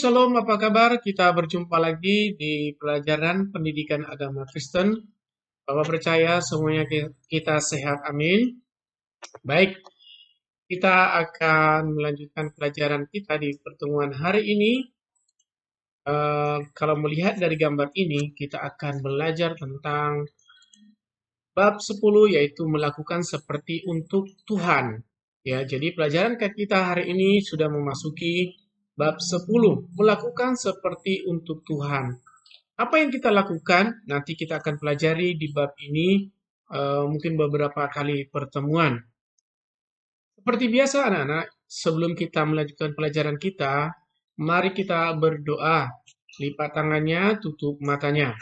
Shalom, apa kabar? Kita berjumpa lagi di pelajaran pendidikan agama Kristen. Bapak percaya semuanya kita sehat, amin. Baik, kita akan melanjutkan pelajaran kita di pertemuan hari ini. Kalau melihat dari gambar ini, kita akan belajar tentang bab 10, yaitu melakukan seperti untuk Tuhan. Ya, jadi pelajaran kita hari ini sudah memasuki bab 10, melakukan seperti untuk Tuhan. Apa yang kita lakukan? Nanti kita akan pelajari di bab ini mungkin beberapa kali pertemuan. Seperti biasa anak-anak, sebelum kita melanjutkan pelajaran kita, mari kita berdoa. Lipat tangannya, tutup matanya.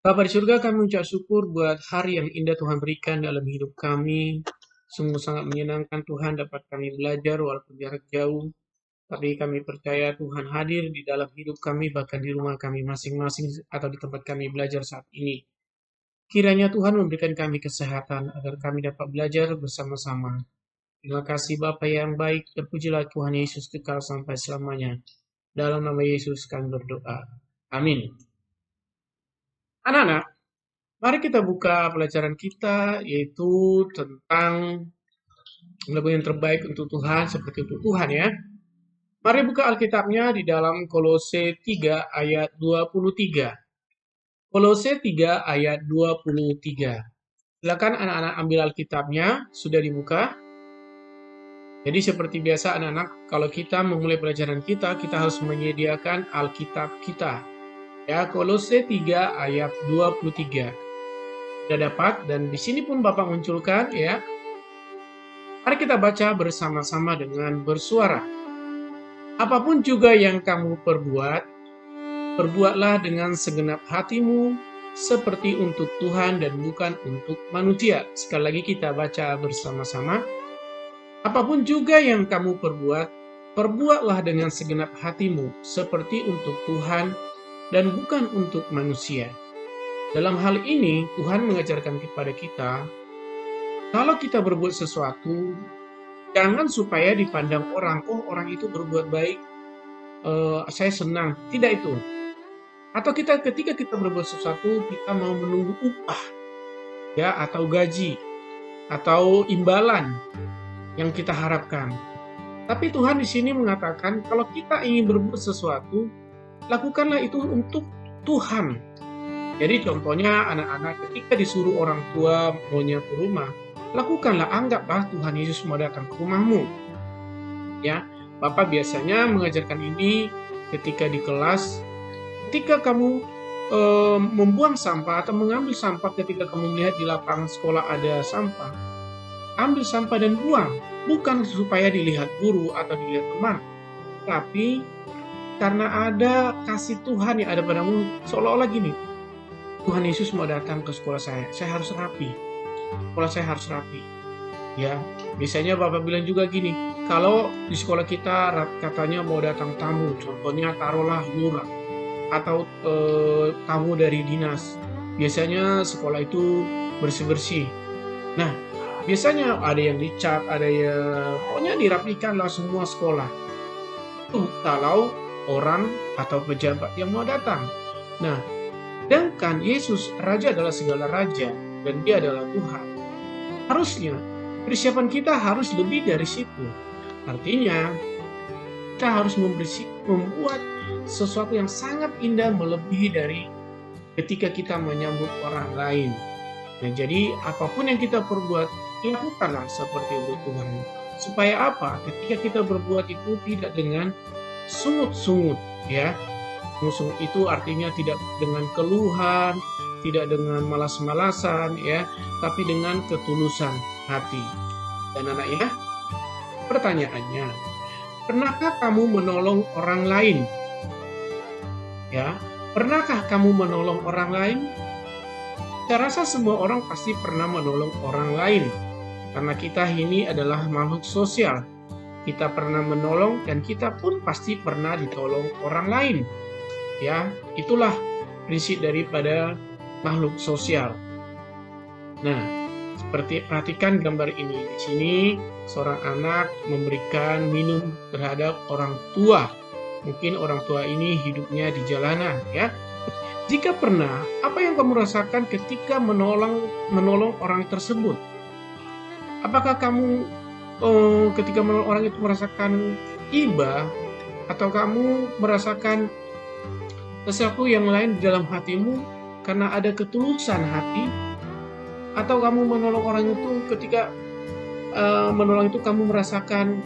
Bapa di surga, kami ucap syukur buat hari yang indah Tuhan berikan dalam hidup kami. Sungguh sangat menyenangkan Tuhan dapat kami belajar walaupun jarak jauh. Tapi kami percaya Tuhan hadir di dalam hidup kami, bahkan di rumah kami masing-masing atau di tempat kami belajar saat ini. Kiranya Tuhan memberikan kami kesehatan agar kami dapat belajar bersama-sama. Terima kasih Bapa yang baik, terpujilah Tuhan Yesus kekal sampai selamanya. Dalam nama Yesus kami berdoa. Amin. Anak-anak, mari kita buka pelajaran kita, yaitu tentang lagu yang terbaik untuk Tuhan, seperti untuk Tuhan ya. Mari buka Alkitabnya di dalam Kolose 3 ayat 23. Kolose 3 ayat 23. Silakan anak-anak ambil Alkitabnya, sudah dibuka. Jadi seperti biasa anak-anak, kalau kita memulai pelajaran kita harus menyediakan Alkitab kita. Ya, Kolose 3 ayat 23. Sudah dapat, dan di sini pun Bapak munculkan ya. Mari kita baca bersama-sama dengan bersuara. Apapun juga yang kamu perbuat, perbuatlah dengan segenap hatimu, seperti untuk Tuhan dan bukan untuk manusia. Sekali lagi kita baca bersama-sama. Apapun juga yang kamu perbuat, perbuatlah dengan segenap hatimu, seperti untuk Tuhan dan bukan untuk manusia. Dalam hal ini, Tuhan mengajarkan kepada kita, kalau kita berbuat sesuatu, jangan supaya dipandang orang, oh orang itu berbuat baik, saya senang. Tidak itu. Atau ketika kita berbuat sesuatu, kita mau menunggu upah, ya, atau gaji, atau imbalan yang kita harapkan. Tapi Tuhan di sini mengatakan, kalau kita ingin berbuat sesuatu, lakukanlah itu untuk Tuhan. Jadi contohnya anak-anak ketika disuruh orang tua mau nyapu rumah, lakukanlah, anggaplah Tuhan Yesus mau datang ke rumahmu. Ya, Bapak biasanya mengajarkan ini ketika di kelas. Ketika kamu membuang sampah atau mengambil sampah, ketika kamu melihat di lapangan sekolah ada sampah, ambil sampah dan buang. Bukan supaya dilihat guru atau dilihat teman, tapi karena ada kasih Tuhan yang ada padamu, seolah-olah gini, Tuhan Yesus mau datang ke sekolah saya harus rapi. Sekolah saya harus rapi. Ya, biasanya Bapak bilang juga gini, kalau di sekolah kita katanya mau datang tamu, contohnya taruhlah lurah atau tamu dari dinas. Biasanya sekolah itu bersih-bersih. Nah, biasanya ada yang dicat, ada yang pokoknya dirapikanlah semua sekolah. Itu kalau orang atau pejabat yang mau datang. Nah, sedangkan Yesus Raja adalah segala raja dan Dia adalah Tuhan. Harusnya persiapan kita harus lebih dari situ. Artinya kita harus membuat sesuatu yang sangat indah melebihi dari ketika kita menyambut orang lain. Nah, jadi apapun yang kita perbuat, lakukanlah seperti untuk Tuhan. Supaya apa? Ketika kita berbuat itu tidak dengan sungut-sungut, ya. Sungut itu artinya tidak dengan keluhan, tidak dengan malas-malasan, ya, tapi dengan ketulusan hati. Dan anaknya, pertanyaannya, pernahkah kamu menolong orang lain? Ya, pernahkah kamu menolong orang lain? Saya rasa semua orang pasti pernah menolong orang lain, karena kita ini adalah makhluk sosial. Kita pernah menolong dan kita pun pasti pernah ditolong orang lain. Ya, itulah prinsip daripada makhluk sosial. Nah, seperti perhatikan gambar ini. Di sini seorang anak memberikan minum terhadap orang tua. Mungkin orang tua ini hidupnya di jalanan, ya. Jika pernah, apa yang kamu rasakan ketika menolong orang tersebut? Apakah kamu ketika menolong orang itu merasakan iba, atau kamu merasakan sesuatu yang lain di dalam hatimu karena ada ketulusan hati? Atau kamu menolong orang itu ketika menolong itu kamu merasakan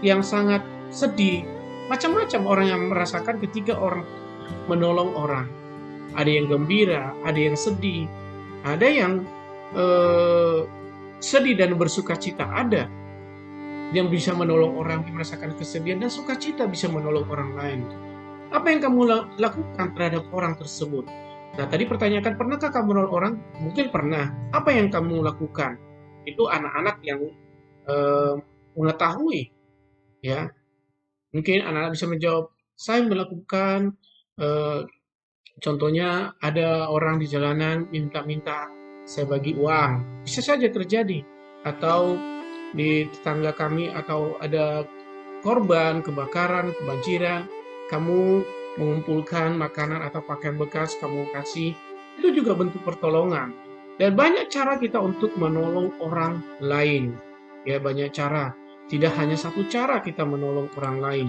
yang sangat sedih? Macam-macam orang yang merasakan ketika orang menolong orang. Ada yang gembira, ada yang sedih, ada yang sedih dan bersukacita, ada yang bisa menolong orang yang merasakan kesedihan dan sukacita bisa menolong orang lain. Apa yang kamu lakukan terhadap orang tersebut? Nah, tadi pertanyakan, pernahkah kamu menolong orang? Mungkin pernah. Apa yang kamu lakukan? Itu anak-anak yang mengetahui, ya. Mungkin anak-anak bisa menjawab, saya melakukan, contohnya ada orang di jalanan minta-minta saya bagi uang. Bisa saja terjadi. Atau di tetangga kami, atau ada korban kebakaran, kebanjiran, kamu mengumpulkan makanan atau pakaian bekas, kamu kasih. Itu juga bentuk pertolongan. Dan banyak cara kita untuk menolong orang lain. Ya, banyak cara. Tidak hanya satu cara kita menolong orang lain.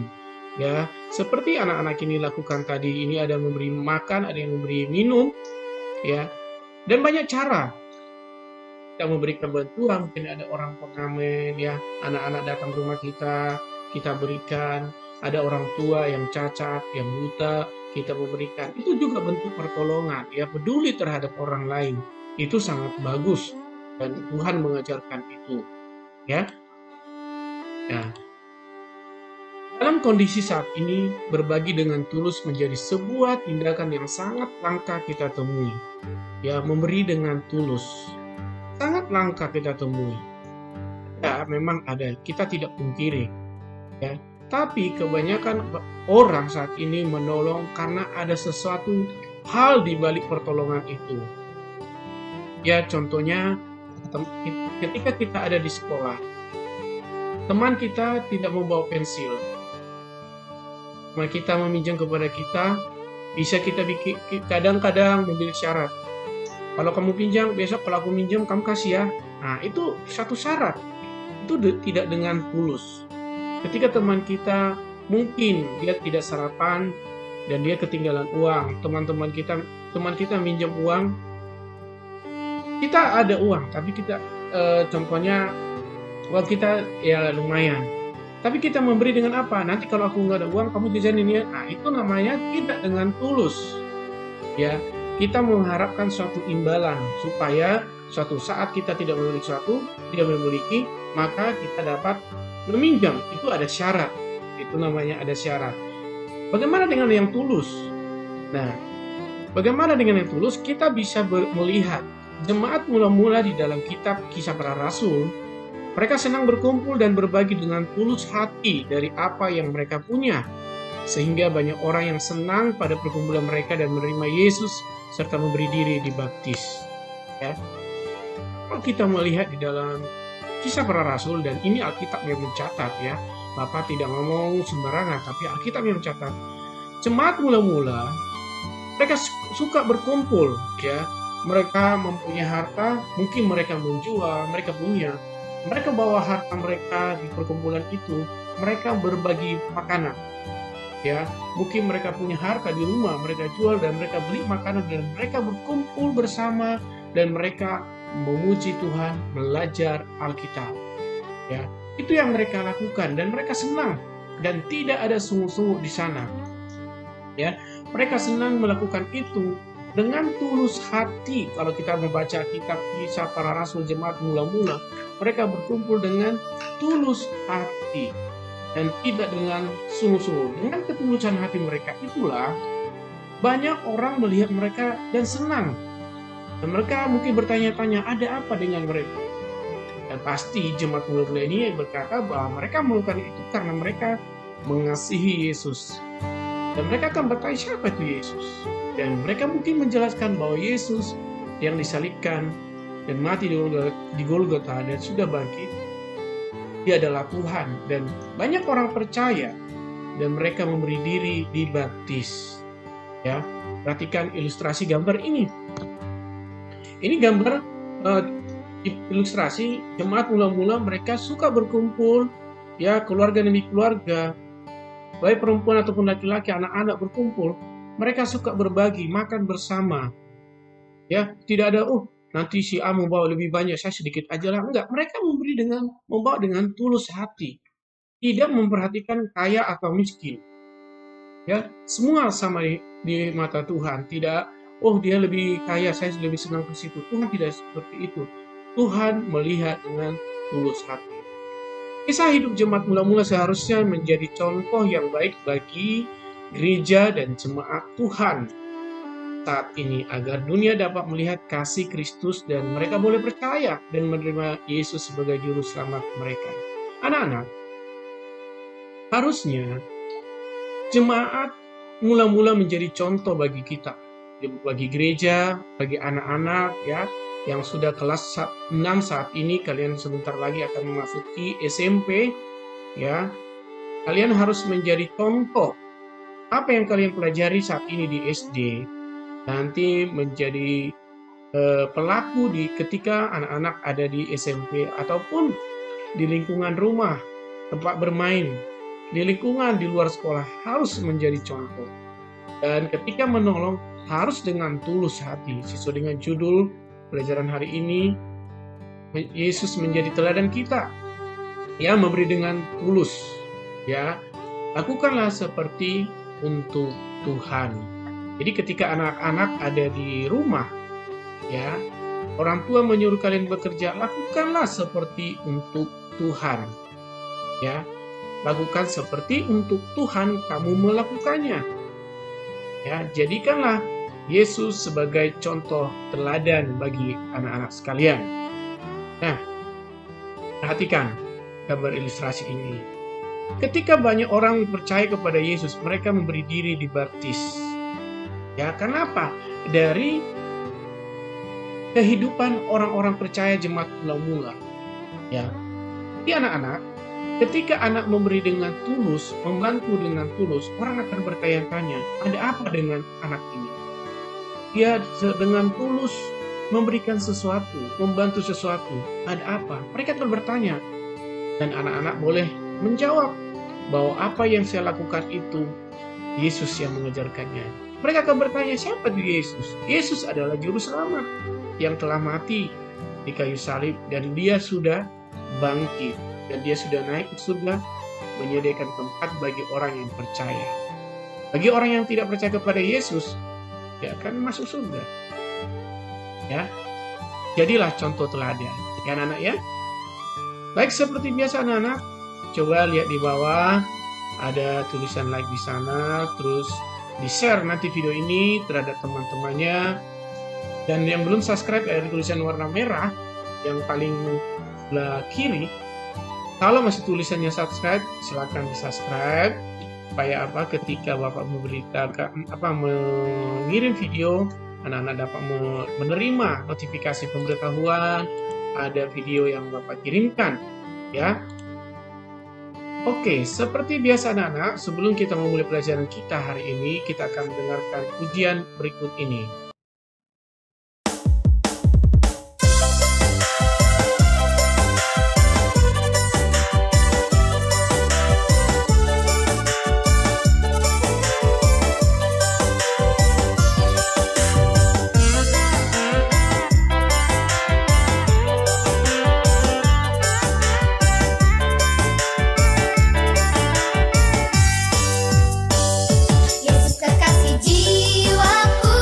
Ya, seperti anak-anak ini lakukan tadi, ini ada memberi makan, ada yang memberi minum, ya. Dan banyak cara kita memberikan bantuan. Mungkin ada orang pengamen, ya, anak-anak datang ke rumah kita berikan. Ada orang tua yang cacat, yang buta, kita memberikan. Itu juga bentuk pertolongan, ya, peduli terhadap orang lain. Itu sangat bagus dan Tuhan mengajarkan itu, ya. Nah, dalam kondisi saat ini, berbagi dengan tulus menjadi sebuah tindakan yang sangat langka kita temui. Ya, memberi dengan tulus sangat langka kita temui. Ya, memang ada, kita tidak pungkiri, ya. Tapi kebanyakan orang saat ini menolong karena ada sesuatu hal di balik pertolongan itu. Ya, contohnya ketika kita ada di sekolah, teman kita tidak membawa pensil. Teman kita meminjam kepada kita, bisa kita bikin, kadang-kadang memiliki syarat. Kalau kamu pinjam, besok kalau aku minjam, kamu kasih ya. Nah, itu satu syarat. Itu tidak dengan tulus. Ketika teman kita mungkin dia tidak sarapan dan dia ketinggalan uang, teman kita minjam uang, kita ada uang, tapi kita contohnya uang kita ya lumayan, tapi kita memberi dengan apa? Nanti kalau aku nggak ada uang, kamu jajanin ya. Nah, itu namanya tidak dengan tulus, ya. Kita mengharapkan suatu imbalan supaya suatu saat kita tidak memiliki, maka kita dapat meminjam. Itu ada syarat. Itu namanya ada syarat. Bagaimana dengan yang tulus? Nah, bagaimana dengan yang tulus? Kita bisa melihat jemaat mula-mula di dalam kitab Kisah Para Rasul. Mereka senang berkumpul dan berbagi dengan tulus hati dari apa yang mereka punya. Sehingga banyak orang yang senang pada perkumpulan mereka dan menerima Yesus serta memberi diri dibaptis. Ya. Kalau kita melihat di dalam Kisah Para Rasul, dan ini Alkitab yang mencatat, ya, Bapak tidak ngomong sembarangan, tapi Alkitab yang mencatat. Jemaat mula-mula mereka suka berkumpul, ya. Mereka mempunyai harta, mungkin mereka menjual, mereka bawa harta mereka di perkumpulan itu, mereka berbagi makanan. Ya, mungkin mereka punya harta di rumah, mereka jual dan mereka beli makanan dan mereka berkumpul bersama dan mereka memuji Tuhan, belajar Alkitab. Ya, itu yang mereka lakukan dan mereka senang dan tidak ada sungguh-sungguh di sana. Ya, mereka senang melakukan itu dengan tulus hati. Kalau kita membaca kitab Kisah Para Rasul jemaat mula-mula, mereka berkumpul dengan tulus hati dan tidak dengan sungguh-sungguh. Dengan ketulusan hati mereka itulah banyak orang melihat mereka dan senang. Dan mereka mungkin bertanya-tanya, ada apa dengan mereka? Dan pasti jemaat mula-mula ini berkata bahwa mereka melakukan itu karena mereka mengasihi Yesus. Dan mereka akan bertanya, siapa itu Yesus? Dan mereka mungkin menjelaskan bahwa Yesus yang disalibkan dan mati di Golgota dan sudah bangkit, Dia adalah Tuhan. Dan banyak orang percaya dan mereka memberi diri dibaptis. Ya, perhatikan ilustrasi gambar ini. Ini gambar ilustrasi jemaat mula-mula mereka suka berkumpul, ya, keluarga demi keluarga, baik perempuan ataupun laki-laki, anak-anak berkumpul, mereka suka berbagi, makan bersama. Ya, tidak ada nanti si A mau bawa lebih banyak, saya sedikit aja lah. Enggak, mereka membawa dengan tulus hati. Tidak memperhatikan kaya atau miskin. Ya, semua sama di mata Tuhan. Tidak, dia lebih kaya, saya lebih senang ke situ. Tuhan tidak seperti itu. Tuhan melihat dengan tulus hati. Kisah hidup jemaat mula-mula seharusnya menjadi contoh yang baik bagi gereja dan jemaat Tuhan saat ini, agar dunia dapat melihat kasih Kristus dan mereka boleh percaya dan menerima Yesus sebagai juru selamat mereka. Anak-anak, harusnya jemaat mula-mula menjadi contoh bagi kita, bagi gereja, bagi anak-anak, ya, yang sudah kelas 6 saat ini. Kalian sebentar lagi akan memasuki SMP, ya. Kalian harus menjadi contoh. Apa yang kalian pelajari saat ini di SD nanti menjadi pelaku ketika anak-anak ada di SMP ataupun di lingkungan rumah, tempat bermain, di lingkungan di luar sekolah, harus menjadi contoh. Dan ketika menolong harus dengan tulus hati. Sesuai dengan judul pelajaran hari ini, Yesus menjadi teladan kita, ya, memberi dengan tulus, ya. Lakukanlah seperti untuk Tuhan. Jadi ketika anak-anak ada di rumah, ya, orang tua menyuruh kalian bekerja, lakukanlah seperti untuk Tuhan. Ya, lakukan seperti untuk Tuhan kamu melakukannya. Ya, jadikanlah Yesus sebagai contoh teladan bagi anak-anak sekalian. Nah, perhatikan gambar ilustrasi ini. Ketika banyak orang percaya kepada Yesus, mereka memberi diri dibaptis. Ya, kenapa? Dari kehidupan orang-orang percaya jemaat mula-mula. Ya, di anak-anak, ketika anak memberi dengan tulus, membantu dengan tulus, orang akan bertanya-tanya, ada apa dengan anak ini? Dia dengan tulus memberikan sesuatu, membantu sesuatu, ada apa? Mereka akan bertanya, dan anak-anak boleh menjawab bahwa apa yang saya lakukan itu Yesus yang mengajarkannya. Mereka akan bertanya, siapa itu Yesus? Yesus adalah juru selamat yang telah mati di kayu salib dan dia sudah bangkit dan dia sudah naik ke surga menyediakan tempat bagi orang yang percaya. Bagi orang yang tidak percaya kepada Yesus, dia akan masuk surga. Ya, jadilah contoh teladan, ya anak-anak ya. Baik, seperti biasa anak-anak, coba lihat di bawah ada tulisan like di sana, terus di-share nanti video ini terhadap teman-temannya. Dan yang belum subscribe, ada tulisan warna merah yang paling sebelah kiri. Kalau masih tulisannya subscribe, silakan di-subscribe supaya ketika Bapak mengirim video, anak-anak dapat menerima notifikasi pemberitahuan ada video yang Bapak kirimkan, ya. Oke, seperti biasa anak-anak, sebelum kita memulai pelajaran kita hari ini, kita akan mendengarkan pujian berikut ini. Yesus kekasih jiwaku,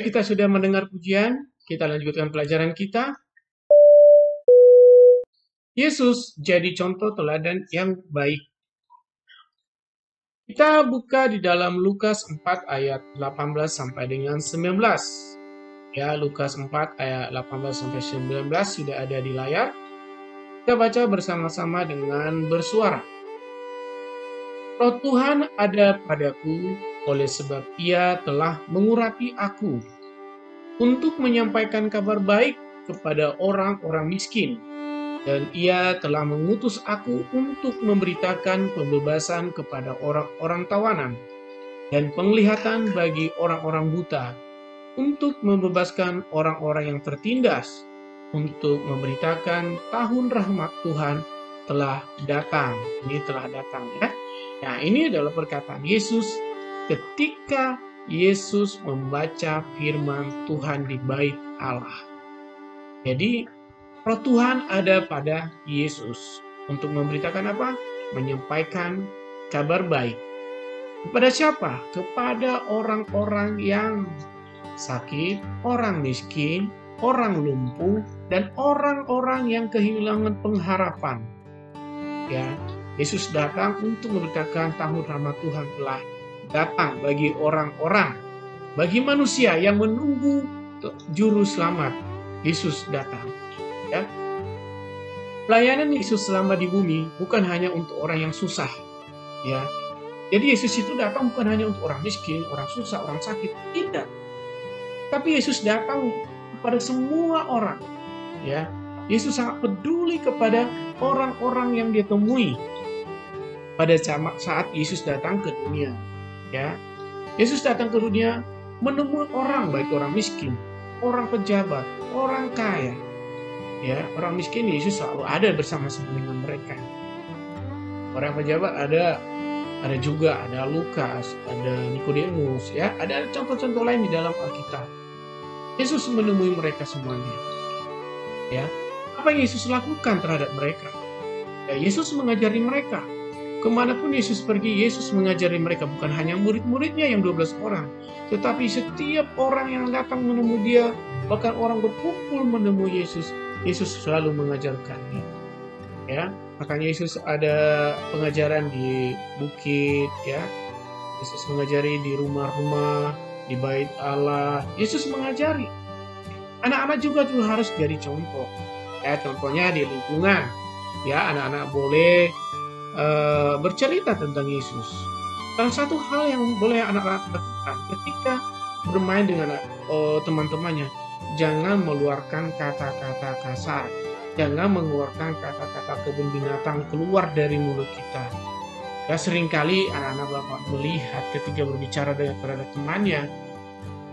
Baik, kita sudah mendengar pujian, kita lanjutkan pelajaran kita. Yesus jadi contoh teladan yang baik. Kita buka di dalam Lukas 4 ayat 18 sampai dengan 19. Ya, Lukas 4 ayat 18 sampai 19 sudah ada di layar. Kita baca bersama-sama dengan bersuara. Roh Tuhan ada padaku, oleh sebab Ia telah mengurapi aku untuk menyampaikan kabar baik kepada orang-orang miskin. Dan Ia telah mengutus aku untuk memberitakan pembebasan kepada orang-orang tawanan dan penglihatan bagi orang-orang buta, untuk membebaskan orang-orang yang tertindas, untuk memberitakan tahun rahmat Tuhan telah datang. Ini telah datang, ya. Nah, ini adalah perkataan Yesus ketika Yesus membaca firman Tuhan di bait Allah. Jadi, Roh Tuhan ada pada Yesus untuk memberitakan apa? Menyampaikan kabar baik. Kepada siapa? Kepada orang-orang yang sakit, orang miskin, orang lumpuh, dan orang-orang yang kehilangan pengharapan. Ya, Yesus datang untuk memberitakan tahun rahmat Tuhan telah datang bagi orang-orang, bagi manusia yang menunggu juru selamat. Yesus datang. Ya. Pelayanan Yesus selama di bumi bukan hanya untuk orang yang susah, ya. Jadi Yesus itu datang bukan hanya untuk orang miskin, orang susah, orang sakit, tidak. Tapi Yesus datang kepada semua orang, ya. Yesus sangat peduli kepada orang-orang yang dia temui pada saat Yesus datang ke dunia, ya. Yesus datang ke dunia menemui orang, baik orang miskin, orang pejabat, orang kaya. Ya, orang miskin Yesus selalu ada bersama-sama dengan mereka. Orang pejabat ada juga, ada Lukas, ada Nikodemus, ya, ada contoh-contoh lain di dalam Alkitab. Yesus menemui mereka semuanya. Ya, apa yang Yesus lakukan terhadap mereka? Ya, Yesus mengajari mereka. Kemanapun Yesus pergi, Yesus mengajari mereka, bukan hanya murid-muridnya yang 12 orang, tetapi setiap orang yang datang menemui dia, bahkan orang berkumpul menemui Yesus, Yesus selalu mengajarkannya. Ya, makanya Yesus ada pengajaran di bukit, ya. Yesus mengajari di rumah-rumah, di bait Allah. Yesus mengajari. Anak-anak juga harus jadi contoh. Ya, contohnya di lingkungan. Ya, anak-anak boleh bercerita tentang Yesus. Salah satu hal yang boleh anak-anak lakukan ketika bermain dengan teman-temannya, jangan mengeluarkan kata-kata kasar. Jangan mengeluarkan kata-kata kebun binatang keluar dari mulut kita. Ya, seringkali anak-anak Bapak melihat ketika berbicara dengan terhadap temannya,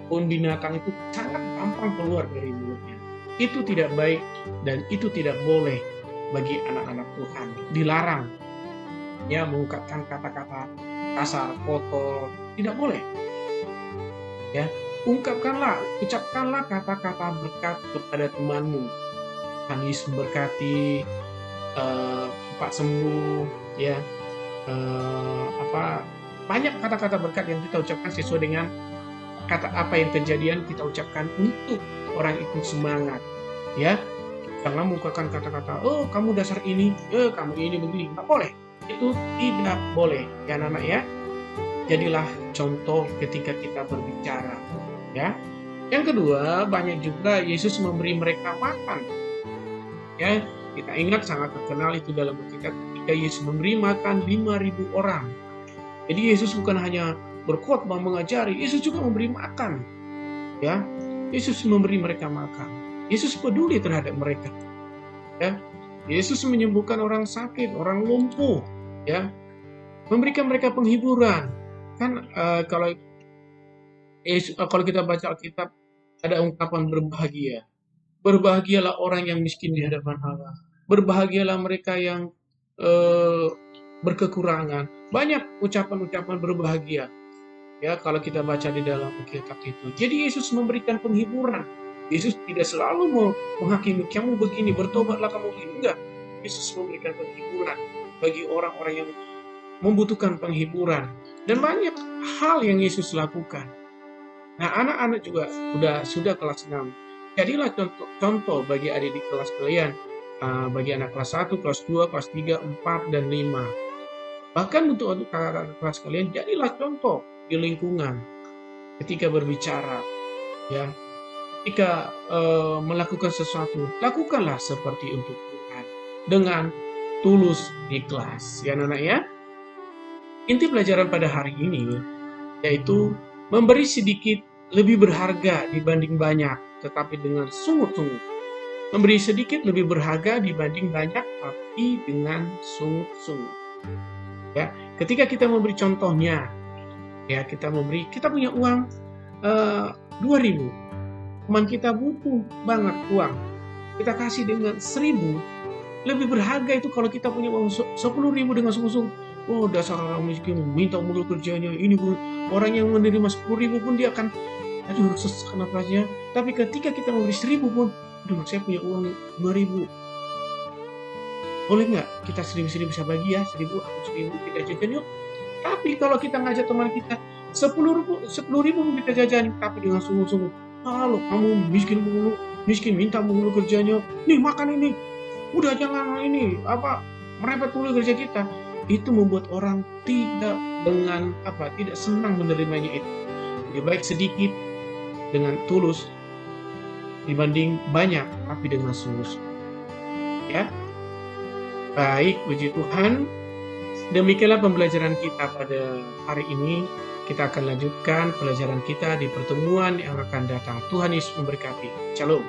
kebun binatang itu sangat gampang keluar dari mulutnya. Itu tidak baik dan itu tidak boleh bagi anak-anak Tuhan. Dilarang, ya, mengungkapkan kata-kata kasar, kotor. Tidak boleh. Ya, ucapkanlah kata-kata berkat kepada temanmu. Tuhan Yesus memberkati, Pak sembuh, ya, banyak kata-kata berkat yang kita ucapkan sesuai dengan kata apa yang kejadian kita ucapkan untuk orang itu semangat, ya. Jangan mengungkapkan kata-kata, oh kamu dasar ini, kamu ini begini, nggak boleh. Itu tidak boleh, ya anak-anak, ya. Jadilah contoh ketika kita berbicara, ya. Yang kedua, banyak juga Yesus memberi mereka makan. Ya, kita ingat sangat terkenal itu dalam Alkitab ketika Yesus memberi makan 5.000 orang. Jadi Yesus bukan hanya berkhotbah mengajari, Yesus juga memberi makan. Ya, Yesus memberi mereka makan. Yesus peduli terhadap mereka. Ya, Yesus menyembuhkan orang sakit, orang lumpuh, ya, memberikan mereka penghiburan. Kan kalau kita baca Alkitab ada ungkapan berbahagia. Berbahagialah orang yang miskin di hadapan Allah. Berbahagialah mereka yang berkekurangan. Banyak ucapan-ucapan berbahagia. Ya, kalau kita baca di dalam Alkitab itu. Jadi Yesus memberikan penghiburan. Yesus tidak selalu menghakimi, kamu begini, bertobatlah kamu begini. Enggak. Yesus memberikan penghiburan bagi orang-orang yang membutuhkan penghiburan. Dan banyak hal yang Yesus lakukan. Nah, anak-anak juga sudah kelas 6. Jadilah contoh bagi adik di kelas kalian, bagi anak kelas 1, kelas 2, kelas 3, 4, dan 5. Bahkan untuk kakak-kakak kelas kalian, jadilah contoh di lingkungan ketika berbicara, ya. Ketika melakukan sesuatu, lakukanlah seperti untuk Tuhan dengan tulus ikhlas, ya anak-anak ya. Inti pelajaran pada hari ini yaitu memberi sedikit lebih berharga dibanding banyak, tetapi dengan sungguh-sungguh. Memberi sedikit lebih berharga dibanding banyak, tapi dengan sungguh-sungguh. Ya, ketika kita memberi contohnya, ya kita punya uang 2.000, teman kita butuh banget uang, kita kasih dengan 1.000, lebih berharga itu kalau kita punya uang 10.000 dengan sungguh-sungguh. Oh, dasar orang miskin, minta mulu kerjanya. Ini pun orang yang menerima 10.000 pun dia akan, aduh, sesak napasnya. Tapi ketika kita memberi 1.000 pun, aduh, saya punya uang 2.000. Boleh nggak kita 1.000 bisa bagi ya? 1.000, aku 1.000 kita jajan yuk. Tapi kalau kita ngajak teman kita 10.000 kita jajan, tapi dengan sungguh-sungguh. Halo, kamu miskin minta mulu kerjanya. Nih makan ini. Udah jangan ini merepet mulu kerja kita. Itu membuat orang tidak senang menerimanya itu. Lebih baik sedikit dengan tulus dibanding banyak tapi dengan sungguh-sungguh. Ya. Baik, puji Tuhan. Demikianlah pembelajaran kita pada hari ini. Kita akan lanjutkan pelajaran kita di pertemuan yang akan datang. Tuhan Yesus memberkati. Shalom.